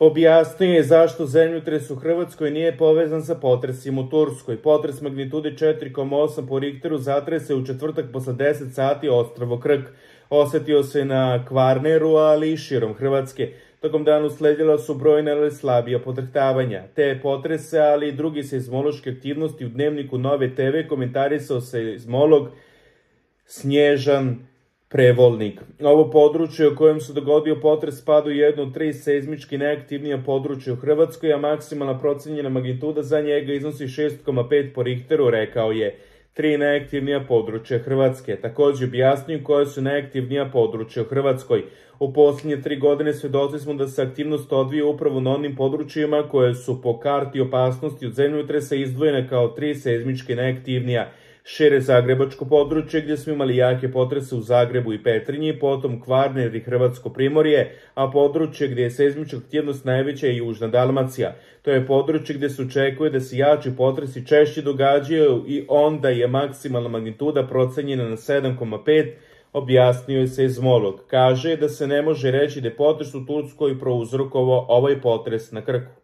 Objasnio je zašto zemljotres u Hrvatskoj nije povezan sa potresima u Turskoj. Potres magnitude 4,8 po Richteru zatrese u četvrtak posle 10 sati ostrvo Krk. Osetio se na Kvarneru, ali i širom Hrvatske. Tokom dana usledila su brojne, ali slabija podrhtavanja. Te potrese, ali i drugi seizmološke aktivnosti u dnevniku Nove TV komentarisao seizmolog Snježan Prevolnik. Ovo područje u kojem se dogodio potres spada u jedno od 3 seizmički najaktivnija područja u Hrvatskoj, a maksimalna procenjena magnituda za njega iznosi 6,5 po Richteru, rekao je. 3 najaktivnija područja Hrvatske. Također objasnio koje su najaktivnija područja u Hrvatskoj. U posljednje 3 godine svedoci smo da se aktivnost odvija upravo na onim područjima koje su po karti opasnosti od zemljotresa izdvojene kao 3 seizmički najaktivnija. Šire zagrebačko područje gdje smo imali jake potrese u Zagrebu i Petrinji, potom Kvarner i Hrvatsko Primorje, a područje gdje je seizmička aktivnost najveća je Južna Dalmacija. To je područje gdje se očekuje da se jači potresi češće događaju i onda je maksimalna magnituda procenjena na 7,5, objasnio je seizmolog. Kaže da se ne može reći da je potres u Turskoj prouzrokovao ovaj potres na Krku.